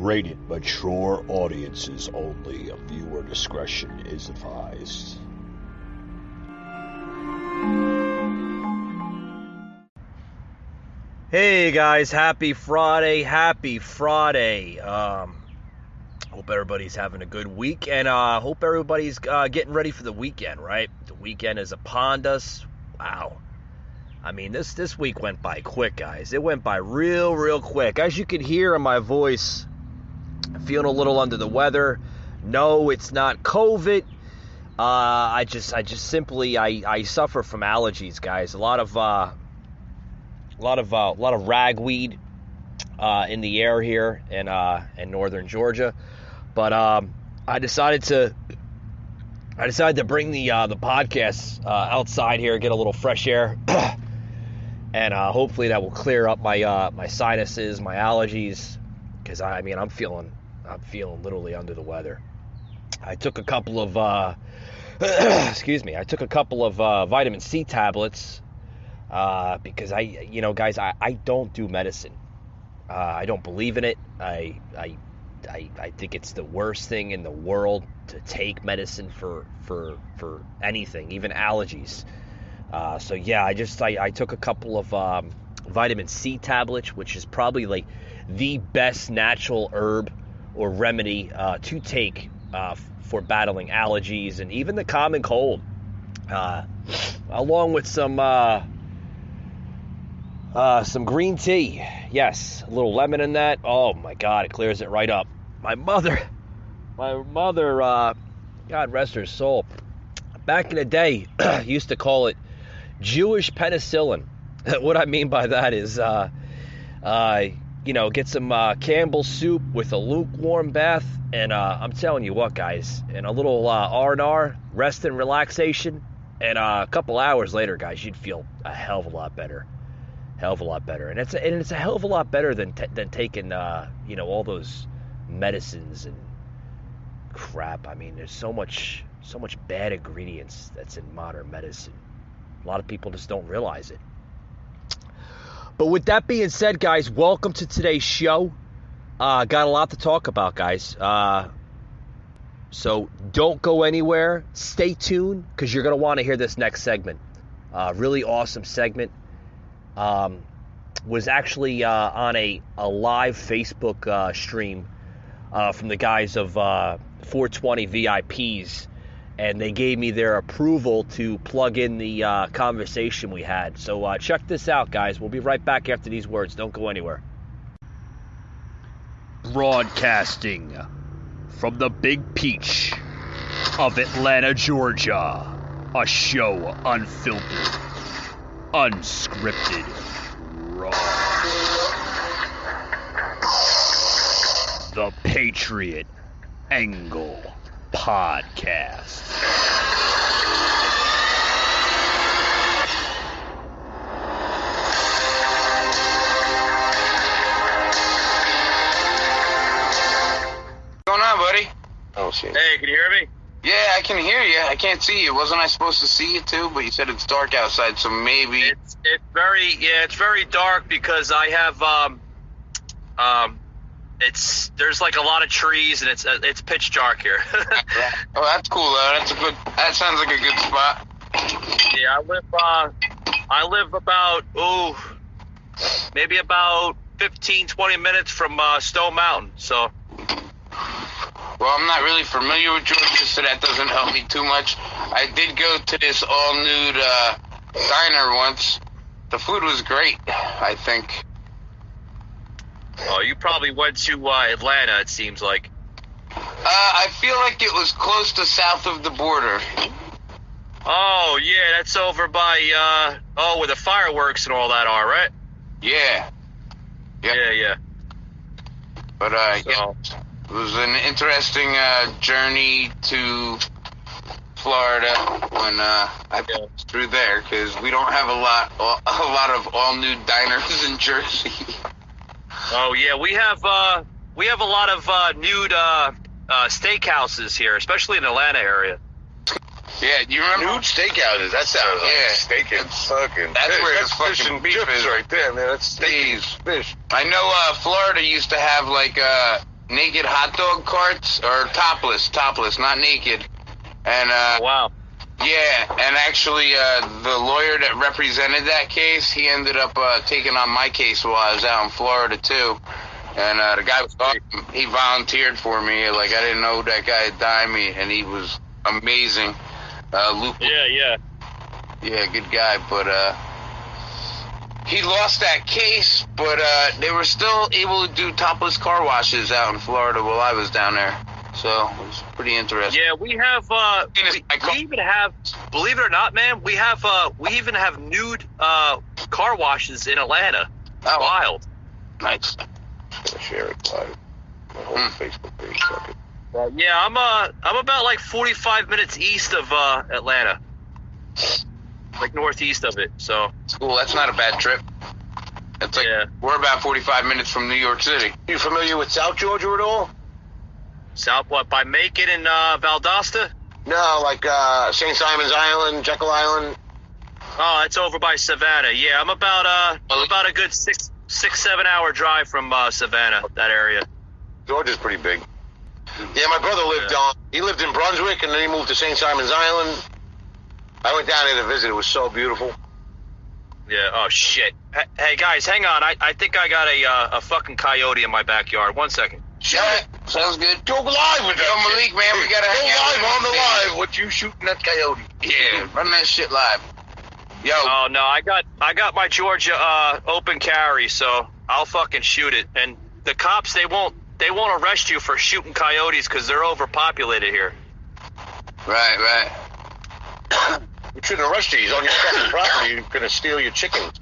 rated mature audiences only. Viewer discretion is advised. Hey guys, happy Friday. Hope everybody's having a good week, and hope everybody's getting ready for the weekend, right? The weekend is upon us. Wow. I mean, this week went by quick, guys. It went by real quick. As you can hear in my voice, I'm feeling a little under the weather. No, it's not COVID. I suffer from allergies, guys. A lot of ragweed in the air here in northern Georgia, but I decided to bring the podcast outside here, get a little fresh air, and hopefully that will clear up my sinuses, my allergies, because I'm feeling literally under the weather. I took a couple of vitamin C tablets. Because I don't do medicine. I don't believe in it. I think it's the worst thing in the world to take medicine for anything, even allergies. So yeah, I took a couple of vitamin C tablets, which is probably like the best natural herb or remedy to take for battling allergies and even the common cold, along with some green tea. Yes, a little lemon in that. Oh my God, it clears it right up. My mother, God rest her soul, back in the day, used to call it Jewish penicillin. What I mean by that is, get some Campbell's soup with a lukewarm bath, and I'm telling you what, guys, and a little R&R, rest and relaxation, and a couple hours later, guys, you'd feel a hell of a lot better. And it's a hell of a lot better than taking all those medicines and crap. I mean, there's so much bad ingredients that's in modern medicine. A lot of people just don't realize it. But with that being said, guys, welcome to today's show. Got a lot to talk about, guys. So don't go anywhere. Stay tuned, because you're going to want to hear this next segment. Really awesome segment. Was actually on a live Facebook stream from the guys of 420 VIPS, and they gave me their approval to plug in the conversation we had. So check this out, guys. We'll be right back after these words. Don't go anywhere. Broadcasting from the Big Peach of Atlanta, Georgia. A show unfiltered, unscripted, raw. The Patriot Angle Podcast. What's going on, buddy? Oh, shit. Hey, can you hear me? Yeah, I can hear you. I can't see you. Wasn't I supposed to see you too? But you said it's dark outside, so maybe it's very dark because I have there's like a lot of trees and it's pitch dark here. Oh, that's cool though. That sounds like a good spot. Yeah, I live about maybe about 15-20 minutes from Stone Mountain. So. Well, I'm not really familiar with Georgia, so that doesn't help me too much. I did go to this all-nude diner once. The food was great, I think. Oh, you probably went to Atlanta, it seems like. I feel like it was close to south of the border. Oh, yeah, that's over by, where the fireworks and all that are, right? Yeah. Yep. Yeah. But, yeah. It was an interesting journey to Florida when I passed through there, because we don't have a lot of all-nude diners in Jersey. Oh yeah, we have a lot of nude steakhouses here, especially in the Atlanta area. Yeah, do you remember? Nude steakhouses. That sounds like steak and fucking. That's fish. where That's the fucking fish beef and is right there, man. That's steak and fish. I know Florida used to have like naked hot dog carts, or topless, not naked. And Wow. yeah, and actually, the lawyer that represented that case, he ended up taking on my case while I was out in Florida too. And the guy was awesome. He volunteered for me. Like, I didn't know that guy had died me, and he was amazing. Luke. Yeah. Yeah, good guy. But he lost that case, but they were still able to do topless car washes out in Florida while I was down there. So it was pretty interesting. Yeah, we have. We even have. Believe it or not, man, we have. We even have nude car washes in Atlanta. Oh, Wild. nice. Gonna share it live. My whole Facebook page. Fuck it. Yeah, I'm about like 45 minutes east of Atlanta, like northeast of it. So Cool. That's not a bad trip. It's like we're about 45 minutes from New York City. You familiar with South Georgia at all? south what by Macon and Valdosta? No, like St. Simon's Island, Jekyll Island. Oh, it's over by Savannah. Yeah, I'm about a good 6-7 hour drive from Savannah, that area. Georgia's pretty big. Yeah, my brother lived he lived in Brunswick, and then he moved to St. Simon's Island. I went down there to visit. It was so beautiful. Yeah. Oh shit. Hey guys, hang on. I think I got a fucking coyote in my backyard. 1 second. Yeah, sounds good. Go live with Yo, Malik, man, we gotta Go hang out live on the with live. What you shooting that coyote? Yeah, run that shit live. Yo. Oh no, I got my Georgia open carry, so I'll fucking shoot it. And the cops, they won't arrest you for shooting coyotes because they're overpopulated here. Right. We shouldn't arrest you. He's on your fucking property. You're gonna steal your chickens.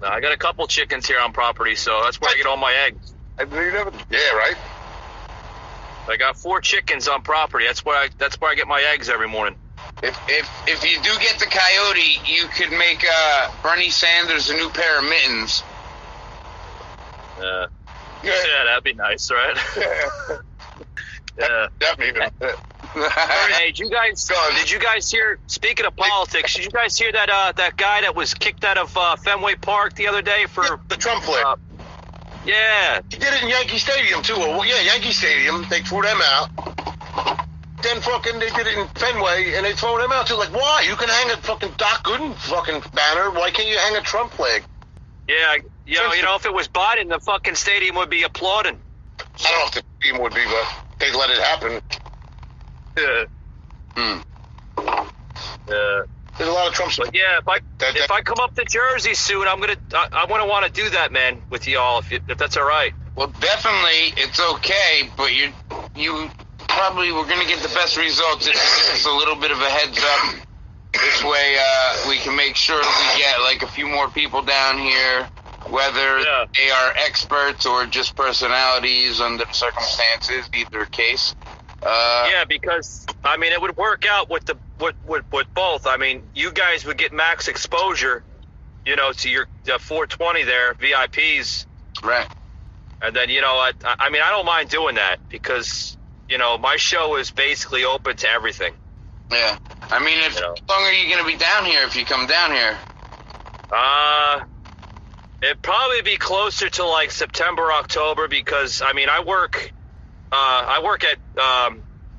No, I got a couple chickens here on property, so that's where I get all my eggs. Yeah, right. I got 4 chickens on property. That's where I get my eggs every morning. If you do get the coyote, you could make Bernie Sanders a new pair of mittens. Yeah, that'd be nice, right? Yeah. Definitely. Hey, did you guys hear? Speaking of politics, did you guys hear that guy that was kicked out of Fenway Park the other day for the Trump flag? Yeah. He did it in Yankee Stadium too. Well, yeah, Yankee Stadium. They threw them out. Then fucking they did it in Fenway, and they throw them out too. Like, why? You can hang a fucking Doc Gooden fucking banner. Why can't you hang a Trump flag? Yeah, you know, if it was Biden, the fucking stadium would be applauding. I don't know if the team would be, but they'd let it happen. Yeah. There's a lot of Trump. But yeah, if I come up to Jersey soon, I want to do that, man, with y'all, if that's all right. Well, definitely, it's okay, but you probably we're gonna get the best results if you give us a little bit of a heads up. This way, we can make sure we get like a few more people down here, whether they are experts or just personalities under the circumstances, either case. Yeah, because I mean, it would work out with both. I mean, you guys would get max exposure, you know, to your 420 there, VIPs, right? And then I mean, I don't mind doing that because my show is basically open to everything. Yeah, I mean, how long are you going to be down here if you come down here? It'd probably be closer to like September, October, because I mean, I work at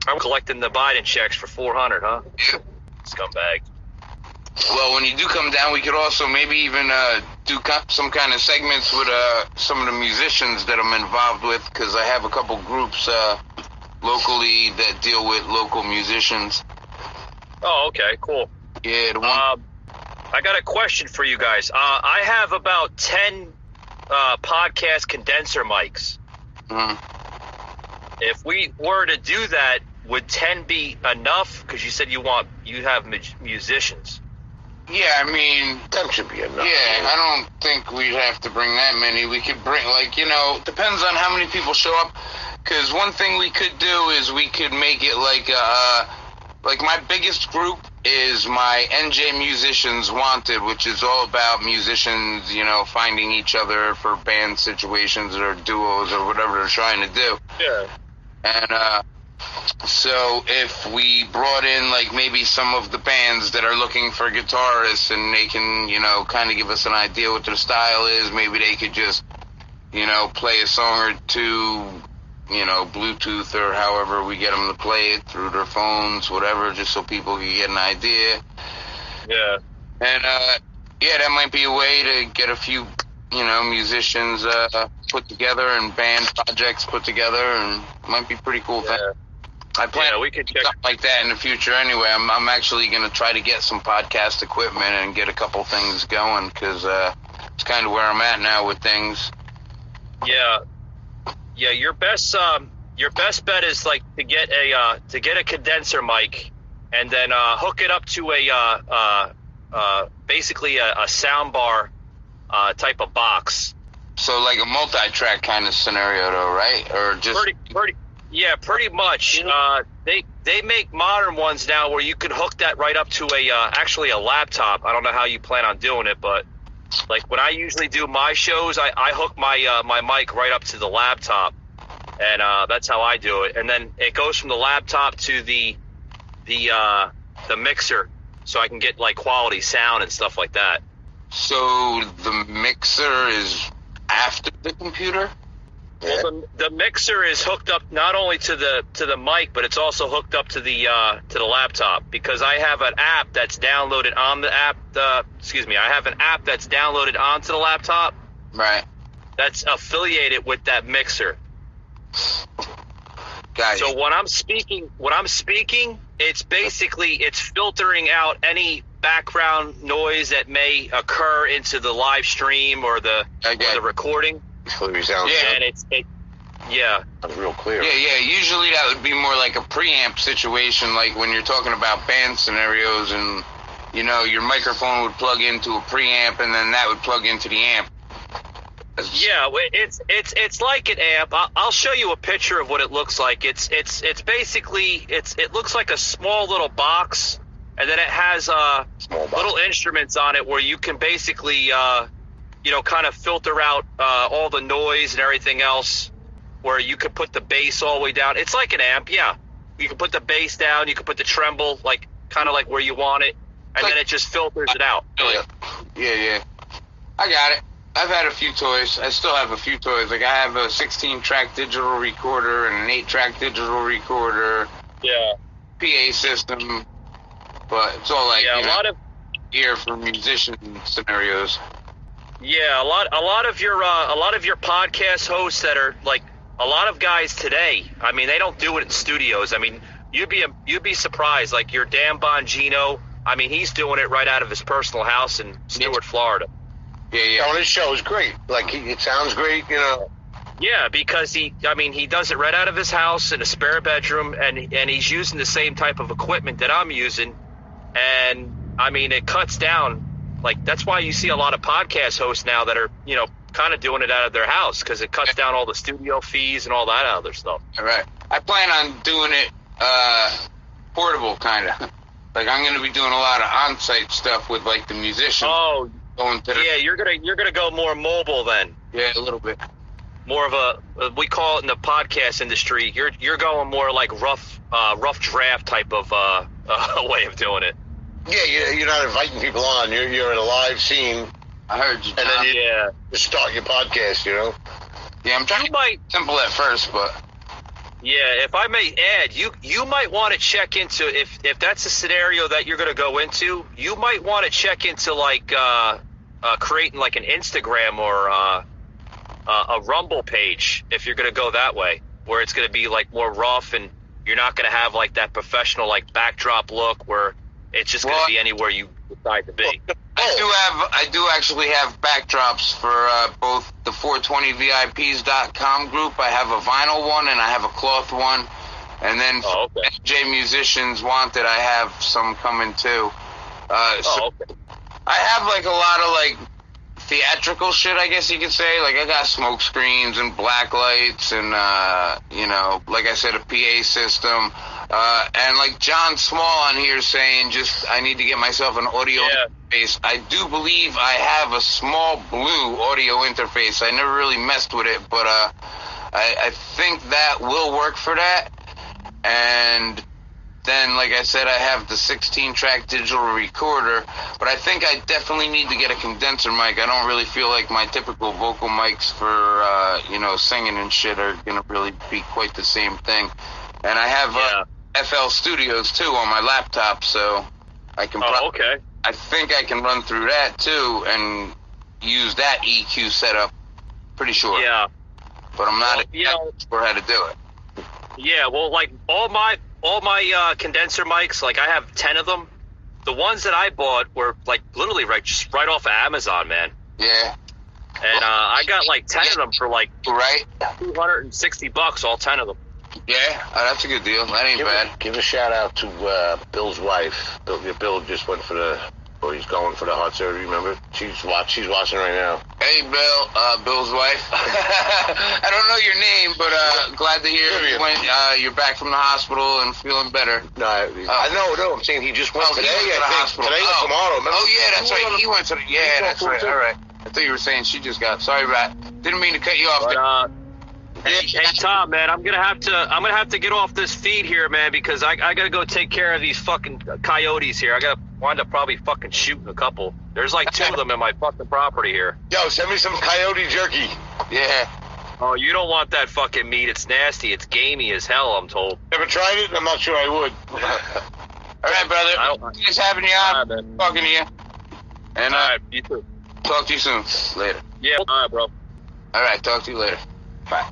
I'm collecting the Biden checks for $400, huh? Yeah. Scumbag. Well, when you do come down, we could also maybe even do some kind of segments with some of the musicians that I'm involved with, because I have a couple groups locally that deal with local musicians. Oh, okay, cool. Yeah, I got a question for you guys. I have about 10 podcast condenser mics. Mm-hmm. If we were to do that, would 10 be enough? Because you said you have musicians. Yeah, I mean, 10 should be enough. Yeah, I don't think we'd have to bring that many. We could bring, depends on how many people show up. Because one thing we could do is we could make it like my biggest group is my NJ Musicians Wanted, which is all about musicians, finding each other for band situations or duos or whatever they're trying to do. Yeah. And so if we brought in like maybe some of the bands that are looking for guitarists, and they can, kind of give us an idea what their style is, maybe they could just play a song or two, Bluetooth or however we get them to play it through their phones, whatever, just so people can get an idea. Yeah. And, that might be a way to get a few, musicians put together and band projects put together, and it might be pretty cool thing. I plan we could check something like that in the future anyway. I'm actually going to try to get some podcast equipment and get a couple things going, because it's kind of where I'm at now with things. Yeah. Your best bet is like to get a condenser mic, and then hook it up to basically a sound bar type of box. So like a multi-track kind of scenario, though, right? Or just pretty much. They make modern ones now where you can hook that right up to actually a laptop. I don't know how you plan on doing it, but like when I usually do my shows, I hook my mic right up to the laptop, and that's how I do it. And then it goes from the laptop to the mixer, so I can get like quality sound and stuff like that. So the mixer is after the computer? Well, the mixer is hooked up not only to the mic, but it's also hooked up to the laptop, because I have an app that's downloaded on the app. I have an app that's downloaded onto the laptop. Right. That's affiliated with that mixer. Gotcha. So when I'm speaking, it's filtering out any background noise that may occur into the live stream or the recording. Clearly sounds And it's real clear. Yeah. Usually that would be more like a preamp situation, like when you're talking about band scenarios, and your microphone would plug into a preamp, and then that would plug into the amp. Yeah, it's like an amp. I'll show you a picture of what it looks like. It's basically it looks like a small little box, and then it has little instruments on it where you can basically kind of filter out all the noise and everything else, where you could put the bass all the way down. It's like an amp, yeah. You can put the bass down, you can put the tremble, like kind of like where you want it, and then it just filters it out. Yeah. I got it. I've had a few toys. I still have a few toys. Like I have a 16-track digital recorder and an 8-track digital recorder. Yeah. PA system, but it's all like a lot of gear for musician scenarios. Yeah, a lot of your podcast hosts that are like a lot of guys today. I mean, they don't do it in studios. I mean, you'd be surprised. Like your Dan Bongino. I mean, he's doing it right out of his personal house in Stuart, Florida. Yeah. Oh, this show is great. Like it sounds great, Yeah, because he does it right out of his house in a spare bedroom, and he's using the same type of equipment that I'm using, and I mean it cuts down. Like that's why you see a lot of podcast hosts now that are kind of doing it out of their house, because it cuts down all the studio fees and all that other stuff. All right. I plan on doing it portable, kind of. Like I'm going to be doing a lot of on-site stuff with like the musicians. Oh, going to you're gonna go more mobile then. Yeah, a little bit. More of a we call it in the podcast industry. You're going more like rough draft type of way of doing it. Yeah, you're not inviting people on. You're in a live scene. I heard you. And then you start your podcast. Yeah, I'm trying to be simple at first, but. Yeah, if I may add, you might want to check into if that's a scenario that you're going to go into. You might want to check into like creating like an Instagram or a Rumble page if you're going to go that way, where it's going to be like more rough and you're not going to have like that professional like backdrop look where it's just going to be anywhere you decide to be. I do actually have backdrops for both the 420VIPs.com group. I have a vinyl one and I have a cloth one. And then NJ Musicians Wanted, I have some coming too. I have like a lot of like theatrical shit, I guess you could say. Like I got smoke screens and black lights and like I said, a PA system. And like John Small on here saying I need to get myself an audio interface. I do believe I have a small blue audio interface. I never really messed with it, but I think that will work for that. And Then, like I said, I have the 16-track digital recorder, but I think I definitely need to get a condenser mic. I don't really feel like my typical vocal mics for, singing and shit are going to really be quite the same thing. And I have FL Studios, too, on my laptop, so I can okay. I think I can run through that, too, and use that EQ setup. Pretty sure. Yeah. But I'm not sure how to do it. Yeah, well, like, all my condenser mics, like, I have 10 of them. The ones that I bought were, like, literally just right off of Amazon, man. Yeah. And I got, like, 10 of them for, like, right, $260, all 10 of them. Yeah, that's a good deal. That ain't bad. Give a shout out to Bill's wife. Bill just went he's going for the heart surgery, remember? She's watching right now. Hey, Bill, Bill's wife. I don't know your name, but glad to hear you're back from the hospital and feeling better. No, no, I'm saying he just went today. He went to the hospital. Today or tomorrow. Remember? Oh, yeah, that's right. He went to the... Yeah, that's right. All right. I thought you were saying she just got... Sorry, Rat. Didn't mean to cut you off. But, Hey Tom, man, I'm gonna have to get off this feed here, man, because I gotta go take care of these fucking coyotes here. I gotta wind up probably fucking shooting a couple. There's like 2 of them in my fucking property here. Yo, send me some coyote jerky. Yeah. Oh, you don't want that fucking meat. It's nasty. It's gamey as hell, I'm told. Never tried it? I'm not sure I would. All right, brother. Just having you on. Right, talking to you. And all right, you too. Talk to you soon. Later. Yeah, all right, bro. All right, talk to you later. Bye.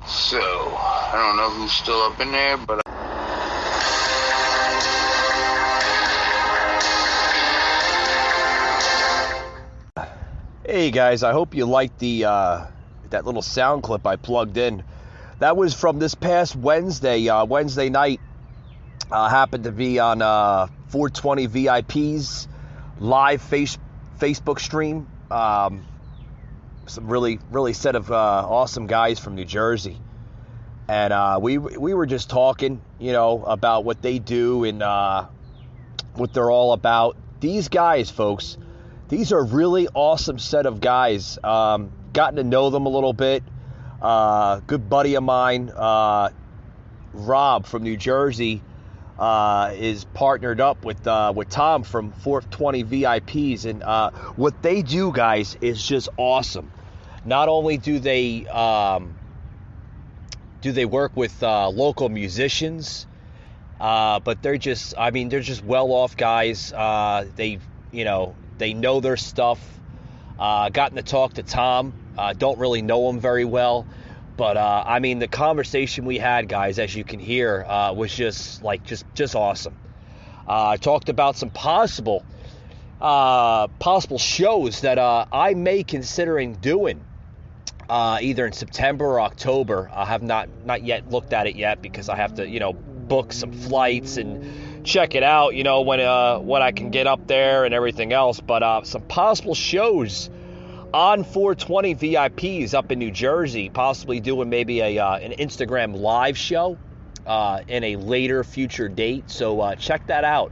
So, I don't know who's still up in there, but... Hey guys, I hope you liked that little sound clip I plugged in. That was from this past Wednesday night. Happened to be on 420 VIPs live Facebook stream. Some really set of awesome guys from New Jersey, and we were just talking, about what they do and what they're all about. These guys, folks, these are really awesome set of guys. Gotten to know them a little bit. Good buddy of mine, Rob from New Jersey, is partnered up with Tom from 420 VIPs, and what they do, guys, is just awesome. Not only do they work with local musicians, but they're just well-off guys. They know their stuff. Gotten to talk to Tom. Don't really know him very well. But, the conversation we had, guys, as you can hear, was just awesome. Talked about some possible shows that I may considering doing either in September or October. I have not yet looked at it yet because I have to, book some flights and check it out, when I can get up there and everything else. But some possible shows on 420 VIPs up in New Jersey, possibly doing maybe an Instagram live show in a later future date. So check that out.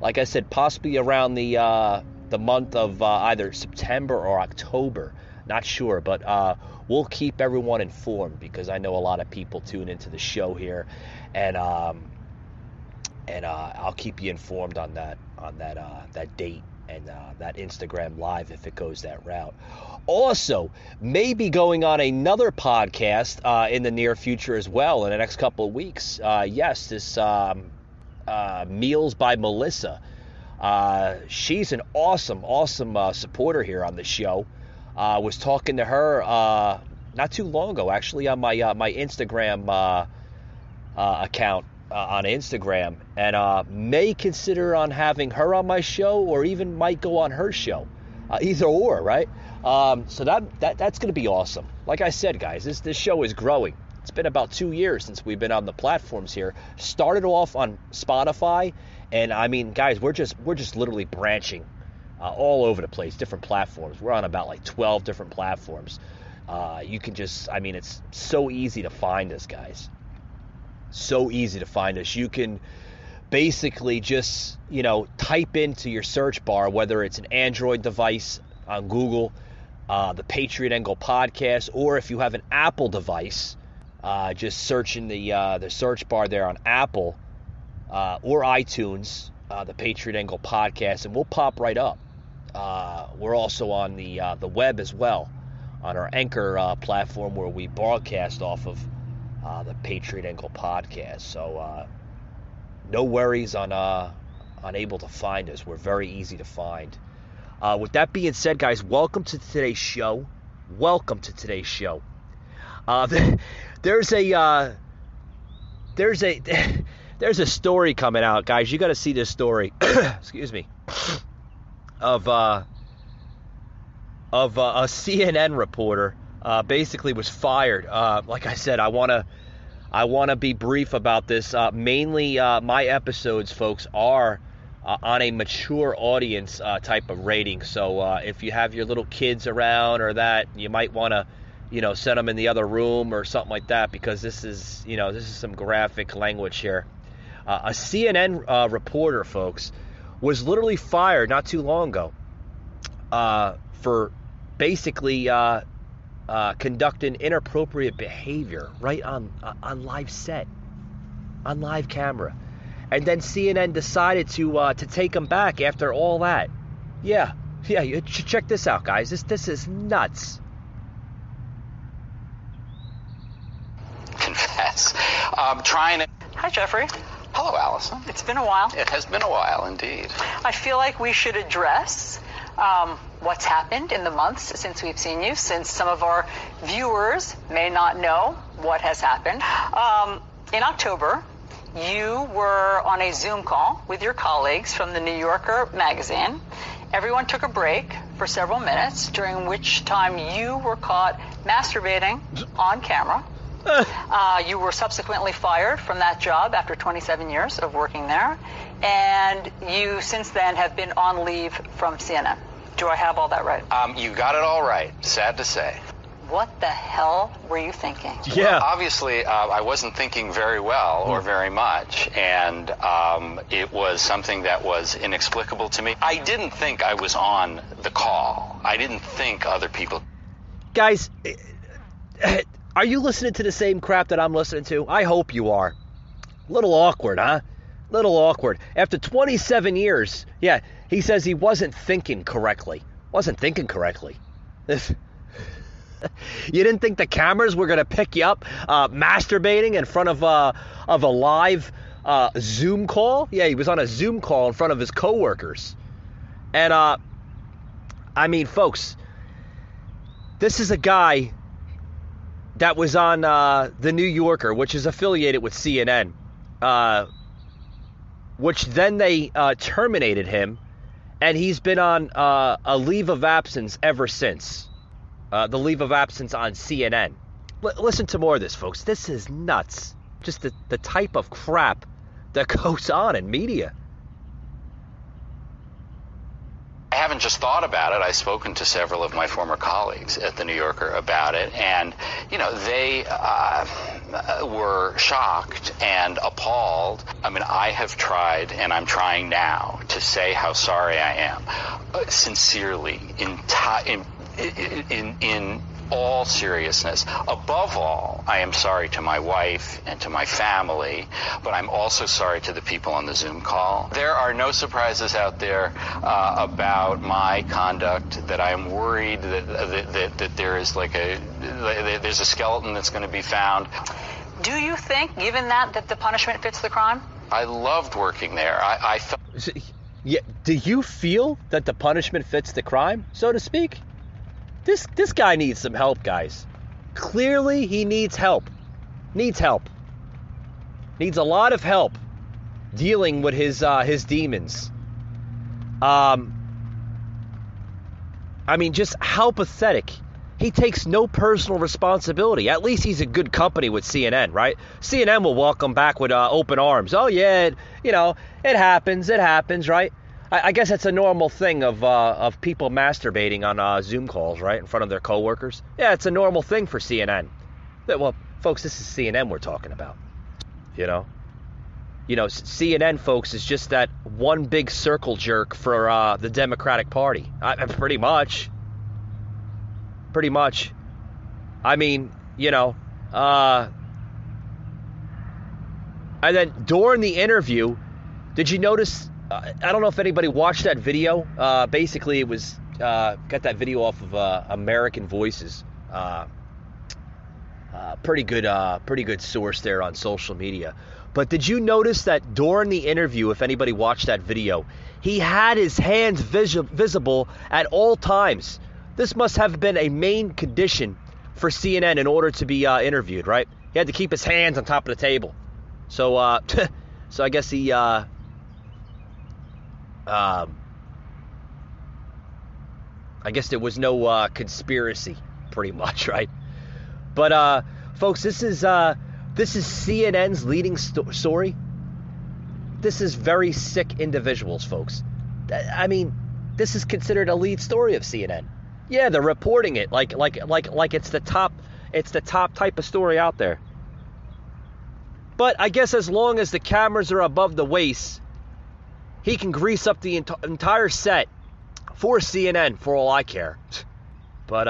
Like I said, possibly around the month of either September or October. Not sure, but we'll keep everyone informed because I know a lot of people tune into the show here, and I'll keep you informed on that date and that Instagram live if it goes that route. Also, maybe going on another podcast in the near future as well in the next couple of weeks. Yes, this Meals by Melissa. She's an awesome supporter here on the show. Was talking to her not too long ago, actually, on my Instagram account on Instagram, and may consider on having her on my show, or even might go on her show, either or, right? So that's going to be awesome. Like I said, guys, this show is growing. It's been about 2 years since we've been on the platforms here. Started off on Spotify, and guys, we're just literally branching all over the place, different platforms. We're on about like 12 different platforms. You can just, it's so easy to find us, guys. So easy to find us. You can basically just, type into your search bar, whether it's an Android device on Google, the Patriot Angle podcast, or if you have an Apple device, just search in the search bar there on Apple, or iTunes, the Patriot Angle podcast, and we'll pop right up. We're also on the web as well, on our Anchor platform where we broadcast off of the Patriot Angle podcast. So no worries on able to find us. We're very easy to find. With that being said, guys, welcome to today's show. Welcome to today's show. There's a story coming out, guys. You got to see this story. Excuse me. Of a CNN reporter basically was fired. Like I said, I want to be brief about this. Mainly, my episodes, folks, are on a mature audience type of rating. So if you have your little kids around or that, you might want to, send them in the other room or something like that, because this is some graphic language here. A CNN reporter, folks, was literally fired not too long ago for basically conducting inappropriate behavior right on live set, on live camera. And then CNN decided to take him back after all that. Yeah, you check this out, guys. This is nuts. Confess. Trying to... Hi, Jeffrey. Hello, Allison. It's been a while. It has been a while, indeed. I feel like we should address what's happened in the months since we've seen you, since some of our viewers may not know what has happened. In October, you were on a Zoom call with your colleagues from the New Yorker magazine. Everyone took a break for several minutes, during which time you were caught masturbating on camera. You were subsequently fired from that job after 27 years of working there, and you since then have been on leave from CNN. Do I have all that right? You got it all right, sad to say. What the hell were you thinking? Yeah. Well, obviously, I wasn't thinking very well or very much, and it was something that was inexplicable to me. I didn't think I was on the call. I didn't think other people... Guys, are you listening to the same crap that I'm listening to? I hope you are. Little awkward, huh? Little awkward. After 27 years, yeah, he says he wasn't thinking correctly. Wasn't thinking correctly. You didn't think the cameras were going to pick you up masturbating in front of a live Zoom call? Yeah, he was on a Zoom call in front of his coworkers. And, I mean, folks, this is a guy that was on the New Yorker, which is affiliated with CNN, which then they terminated him, and he's been on a leave of absence ever since. The leave of absence on CNN. Listen to more of this, folks. This is nuts. Just the type of crap that goes on in media. I haven't just thought about it. I've spoken to several of my former colleagues at the New Yorker about it, and they were shocked and appalled. I mean, I have tried, and I'm trying now, to say how sorry I am, sincerely, in all seriousness. Above all, I am sorry to my wife and to my family, but I'm also sorry to the people on the Zoom call. There are no surprises out there about my conduct that I am worried that there is there's a skeleton that's going to be found. Do you think, given that the punishment fits the crime? I loved working there. I felt... Yeah, do you feel that the punishment fits the crime, so to speak? This guy needs some help, guys. Clearly, he needs help. Needs help. Needs a lot of help dealing with his demons. I mean, just how pathetic. He takes no personal responsibility. At least he's in good company with CNN, right? CNN will welcome back with open arms. Oh yeah, it happens. It happens, right? I guess it's a normal thing of people masturbating on Zoom calls, right, in front of their coworkers. Yeah, it's a normal thing for CNN. Well, folks, this is CNN we're talking about. CNN, folks, is just that one big circle jerk for the Democratic Party. Pretty much. I mean, And then during the interview, did you notice, I don't know if anybody watched that video. Basically, it was, got that video off of American Voices. Pretty good source there on social media. But did you notice that during the interview, if anybody watched that video, he had his hands visible at all times? This must have been a main condition for CNN in order to be interviewed, right? He had to keep his hands on top of the table. So, so I guess he, I guess there was no conspiracy, pretty much, right? But, folks, this is CNN's leading story. This is very sick individuals, folks. I mean, this is considered a lead story of CNN. Yeah, they're reporting it like it's the top type of story out there. But I guess as long as the cameras are above the waist, he can grease up the entire set for CNN for all I care. But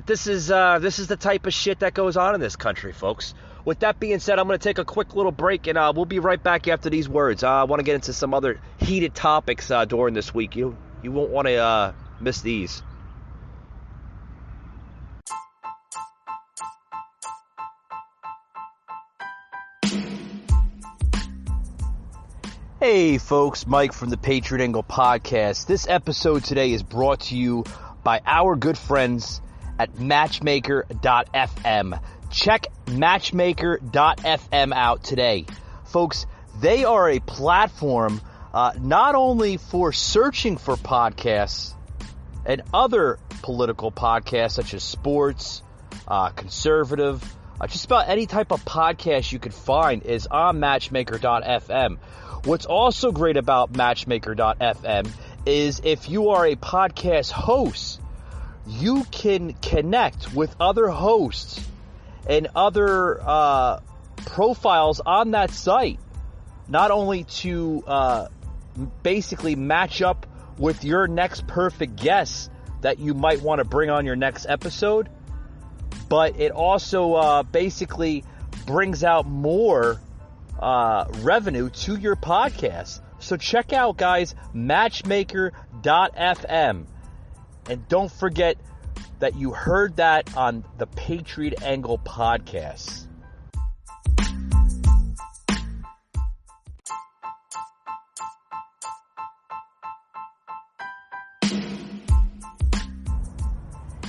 this is the type of shit that goes on in this country, folks. With that being said, I'm going to take a quick little break, and we'll be right back after these words. I want to get into some other heated topics during this week. You won't want to miss these. Hey folks, Mike from the Patriot Angle Podcast. This episode today is brought to you by our good friends at Matchmaker.fm. Check Matchmaker.fm out today. Folks, they are a platform not only for searching for podcasts and other political podcasts such as sports, conservative, just about any type of podcast you could find is on Matchmaker.fm. What's also great about Matchmaker.fm is if you are a podcast host, you can connect with other hosts and other profiles on that site, not only to basically match up with your next perfect guest that you might want to bring on your next episode, but it also basically brings out more revenue to your podcast. So check out, guys, Matchmaker.fm. And don't forget that you heard that on the Patriot Angle Podcast.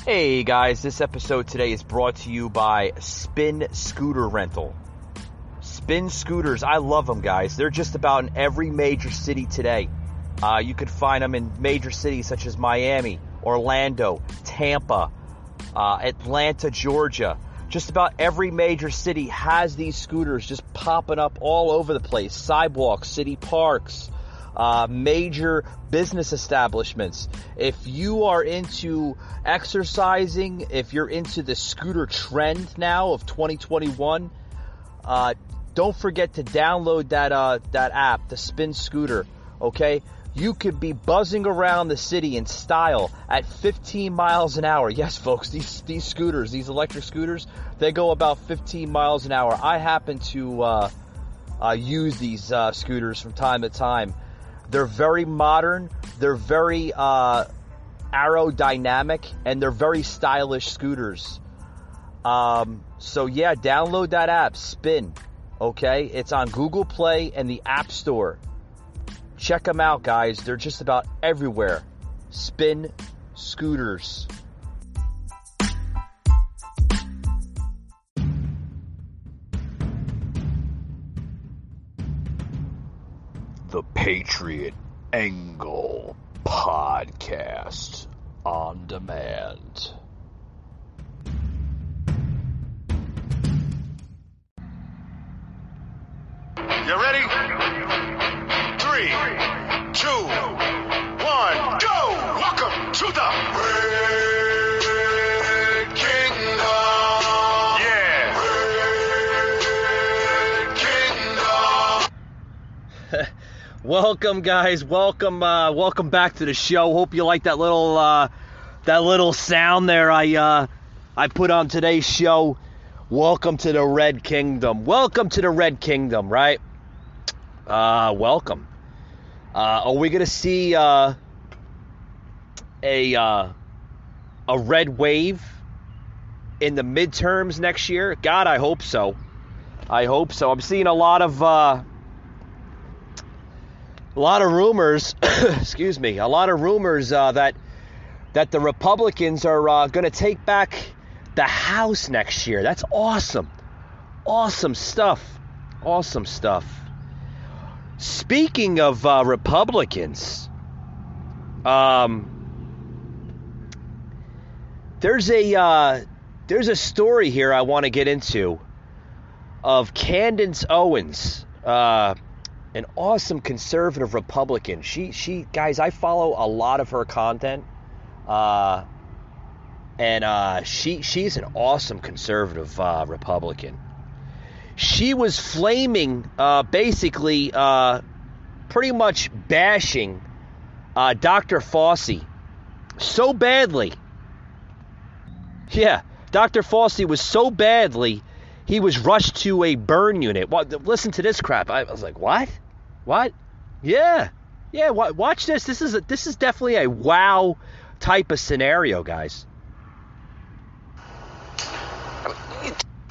Hey guys, this episode today is brought to you by Spin Scooter Rental. Spin scooters, I love them, guys. They're just about in every major city today. You could find them in major cities such as Miami, Orlando, Tampa, Atlanta, Georgia. Just about every major city has these scooters just popping up all over the place. Sidewalks, city parks, major business establishments. If you are into exercising, if you're into the scooter trend now of 2021, don't forget to download that app, the Spin Scooter, okay? You could be buzzing around the city in style at 15 miles an hour. Yes, folks, these scooters, these electric scooters, they go about 15 miles an hour. I happen to use these scooters from time to time. They're very modern, they're very aerodynamic, and they're very stylish scooters. So yeah, download that app, Spin. Okay, it's on Google Play and the App Store. Check them out, guys. They're just about everywhere. Spin scooters. The Patriot Angle Podcast on demand. You ready? 3, 2, 1, go! Welcome to the Red Kingdom. Yeah. Red Kingdom. Welcome, guys. Welcome back to the show. Hope you like that little sound there I put on today's show. Welcome to the Red Kingdom. Welcome to the Red Kingdom, right? Welcome. Are we gonna see a red wave in the midterms next year? God, I hope so. I hope so. I'm seeing a lot of rumors. Excuse me. A lot of rumors that the Republicans are going to take back the House next year. That's awesome. Awesome stuff. Awesome stuff. Speaking of Republicans, there's a story here I want to get into of Candace Owens, an awesome conservative Republican. She guys, I follow a lot of her content, and she's an awesome conservative Republican. She was flaming, basically, pretty much bashing Dr. Fauci so badly. Yeah, Dr. Fauci was so badly, he was rushed to a burn unit. Listen to this crap. I was like, what? What? Yeah. Watch this. This is definitely a wow type of scenario, guys.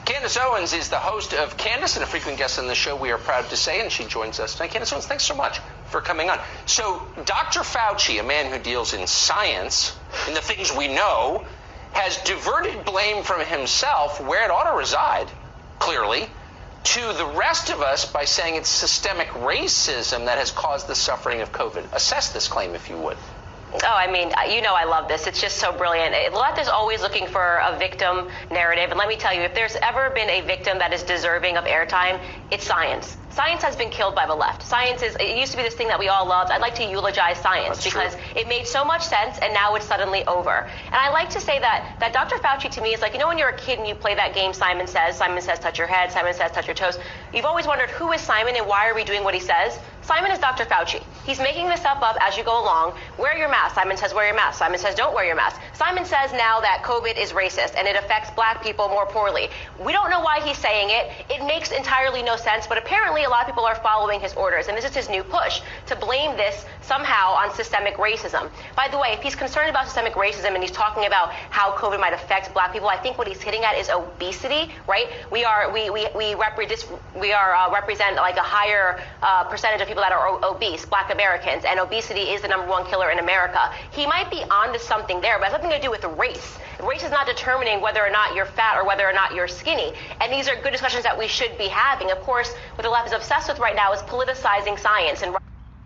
Candace Owens is the host of Candace and a frequent guest on the show, we are proud to say, and she joins us tonight. Candace Owens, thanks so much for coming on. So Dr. Fauci, a man who deals in science, in the things we know, has diverted blame from himself, where it ought to reside, clearly, to the rest of us by saying it's systemic racism that has caused the suffering of COVID. Assess this claim, if you would. Oh, I mean, you know I love this. It's just so brilliant. The left is always looking for a victim narrative. And let me tell you, if there's ever been a victim that is deserving of airtime, it's science. Science has been killed by the left. It used to be this thing that we all loved. I'd like to eulogize science because it made so much sense and now it's suddenly over. And I like to say that Dr. Fauci to me is like, you know, when you're a kid and you play that game, Simon says, touch your head, Simon says, touch your toes. You've always wondered, who is Simon and why are we doing what he says? Simon is Dr. Fauci. He's making this stuff up as you go along. Wear your mask. Simon says, wear your mask. Simon says, don't wear your mask. Simon says now that COVID is racist and it affects black people more poorly. We don't know why he's saying it. It makes entirely no sense, but apparently a lot of people are following his orders, and this is his new push to blame this somehow on systemic racism. By the way, if he's concerned about systemic racism and he's talking about how COVID might affect black people, I think what he's hitting at is obesity, right? We represent like a higher percentage of people that are obese, black Americans, and obesity is the #1 killer in America. He might be onto something there, but it has nothing to do with race. Race is not determining whether or not you're fat or whether or not you're skinny. And these are good discussions that we should be having. Of course, what the left is obsessed with right now is politicizing science and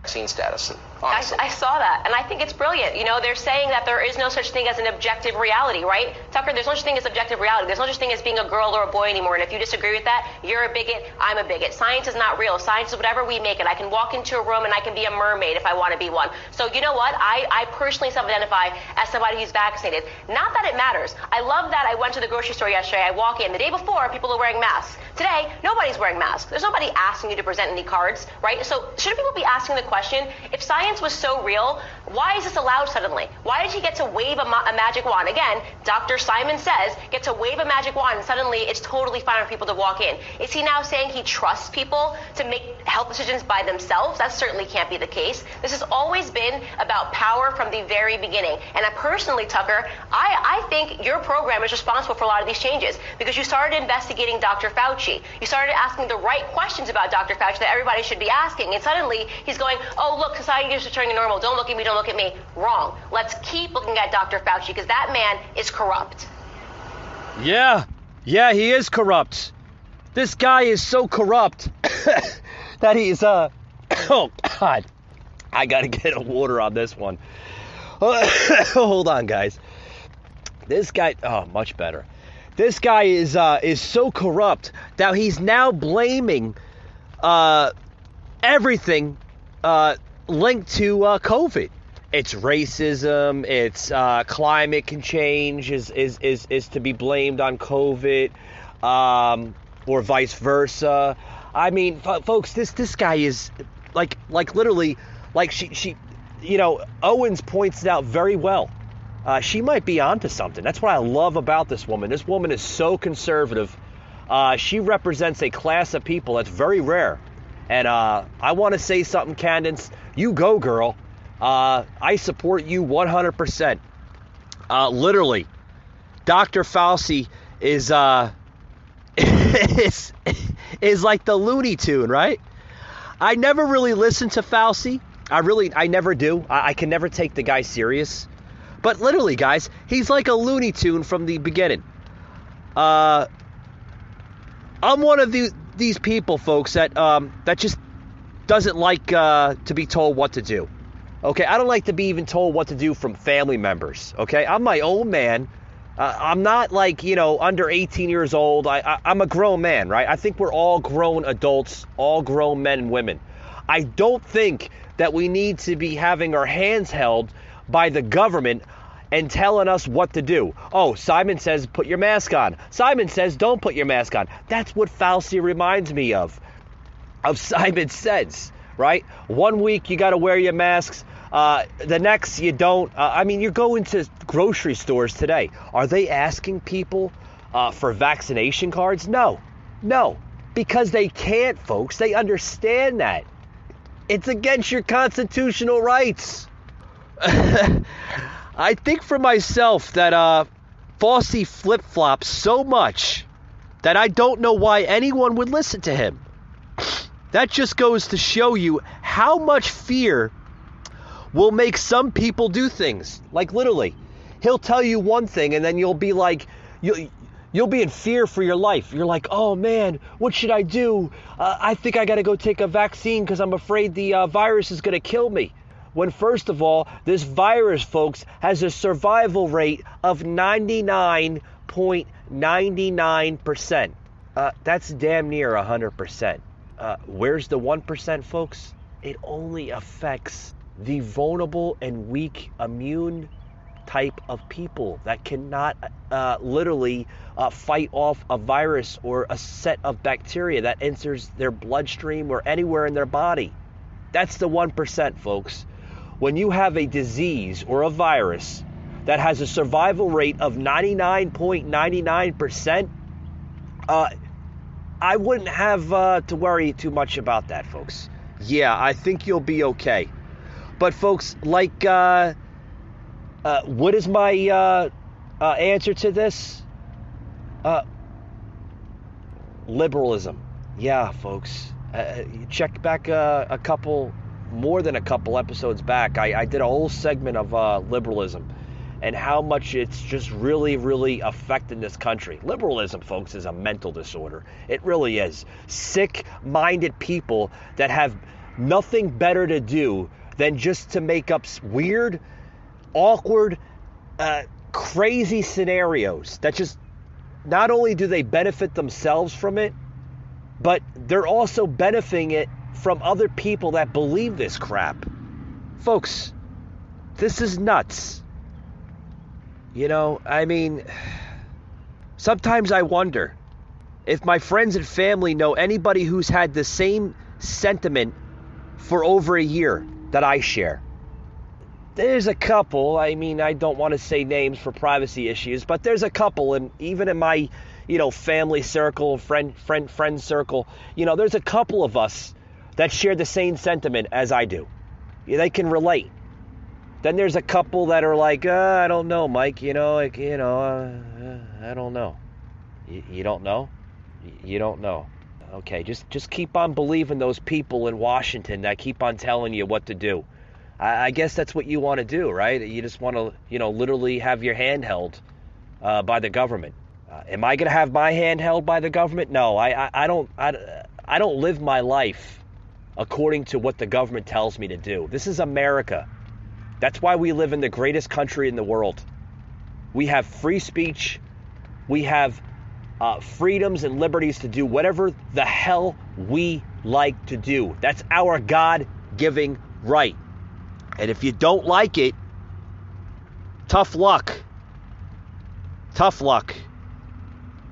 vaccine status. I saw that, and I think it's brilliant. You know, they're saying that there is no such thing as an objective reality, right? Tucker, there's no such thing as objective reality. There's no such thing as being a girl or a boy anymore, and if you disagree with that, you're a bigot, I'm a bigot. Science is not real. Science is whatever we make it. I can walk into a room and I can be a mermaid if I want to be one. So you know what? I personally self-identify as somebody who's vaccinated. Not that it matters. I love that I went to the grocery store yesterday. I walk in. The day before, people are wearing masks. Today, nobody's wearing masks. There's nobody asking you to present any cards, right? So shouldn't people be asking the question, if science was so real, why is this allowed suddenly? Why did he get to wave a magic wand? Again, Dr. Simon says, get to wave a magic wand and suddenly it's totally fine for people to walk in. Is he now saying he trusts people to make health decisions by themselves? That certainly can't be the case. This has always been about power from the very beginning. And I personally, Tucker, I think your program is responsible for a lot of these changes because you started investigating Dr. Fauci. You started asking the right questions about Dr. Fauci that everybody should be asking. And suddenly he's going, oh, look, society is returning to normal. Don't look at me, don't look at me. Wrong. Let's keep looking at Dr. Fauci because that man is corrupt. Yeah, he is corrupt. This guy is so corrupt that he's, oh, God. I got to get a water on this one. Hold on, guys. This guy, oh, much better. This guy is so corrupt that he's now blaming everything linked to COVID. It's racism. It's climate change is to be blamed on COVID, or vice versa. I mean, folks, this guy is like literally, like she, you know, Owens points it out very well. She might be onto something. That's what I love about this woman. This woman is so conservative. She represents a class of people that's very rare. And I want to say something, Candace. You go, girl. I support you 100%. Literally, Dr. Fauci is is like the Looney Tune, right? I never really listened to Fauci. I never do. I can never take the guy serious. But literally, guys, he's like a Looney Tune from the beginning. I'm one of these people, folks, that just doesn't like to be told what to do. Okay, I don't like to be even told what to do from family members. Okay, I'm my own man. I'm not like, under 18 years old. I'm a grown man, right? I think we're all grown adults, all grown men and women. I don't think that we need to be having our hands held by the government and telling us what to do. Oh, Simon says put your mask on. Simon says don't put your mask on. That's what Fauci reminds me of Simon Says, right? 1 week you got to wear your masks. The next you don't. You're going to grocery stores today. Are they asking people for vaccination cards? No, because they can't, folks. They understand that. It's against your constitutional rights. I think for myself that Fauci flip-flops so much that I don't know why anyone would listen to him. That just goes to show you how much fear will make some people do things. Like literally, he'll tell you one thing and then you'll be like, you'll be in fear for your life. You're like, oh man, what should I do? I think I got to go take a vaccine because I'm afraid the virus is going to kill me. When first of all, this virus, folks, has a survival rate of 99.99%. That's damn near 100%. Where's the 1%, folks? It only affects the vulnerable and weak immune type of people that cannot literally fight off a virus or a set of bacteria that enters their bloodstream or anywhere in their body. That's the 1%, folks. When you have a disease or a virus that has a survival rate of 99.99%, I wouldn't have to worry too much about that, folks. Yeah, I think you'll be okay. But folks, like, what is my answer to this? Liberalism. Yeah, folks. Check back more than a couple episodes back. I did a whole segment of liberalism and how much it's just really, really affecting this country. Liberalism, folks, is a mental disorder. It really is. Sick-minded people that have nothing better to do than just to make up weird, awkward, crazy scenarios that just not only do they benefit themselves from it, but they're also benefiting it from other people that believe this crap. Folks, this is nuts. Sometimes I wonder if my friends and family know anybody who's had the same sentiment for over a year that I share. There's a couple, I don't want to say names for privacy issues, but there's a couple, and even in my, family circle, friend circle, there's a couple of us that share the same sentiment as I do. They can relate. Then there's a couple that are like, I don't know, Mike, I don't know. You don't know? You don't know. Okay, just keep on believing those people in Washington that keep on telling you what to do. I guess that's what you want to do, right? You just want to, literally have your hand held by the government. Am I going to have my hand held by the government? No, I don't live my life according to what the government tells me to do. This is America. That's why we live in the greatest country in the world. We have free speech. We have freedoms and liberties to do whatever the hell we like to do. That's our God-given right. And if you don't like it, tough luck. Tough luck.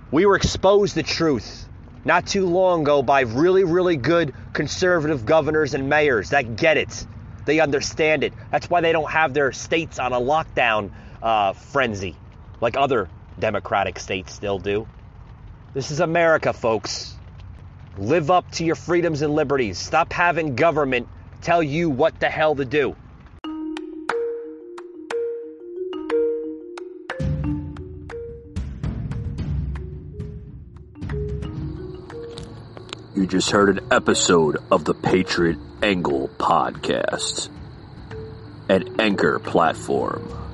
We were exposed to truth not too long ago by really, really good conservative governors and mayors that get it. They understand it. That's why they don't have their states on a lockdown frenzy like other democratic states still do. This is America, folks. Live up to your freedoms and liberties. Stop having government tell you what the hell to do. You just heard an episode of the Patriot Angle podcast, an Anchor platform.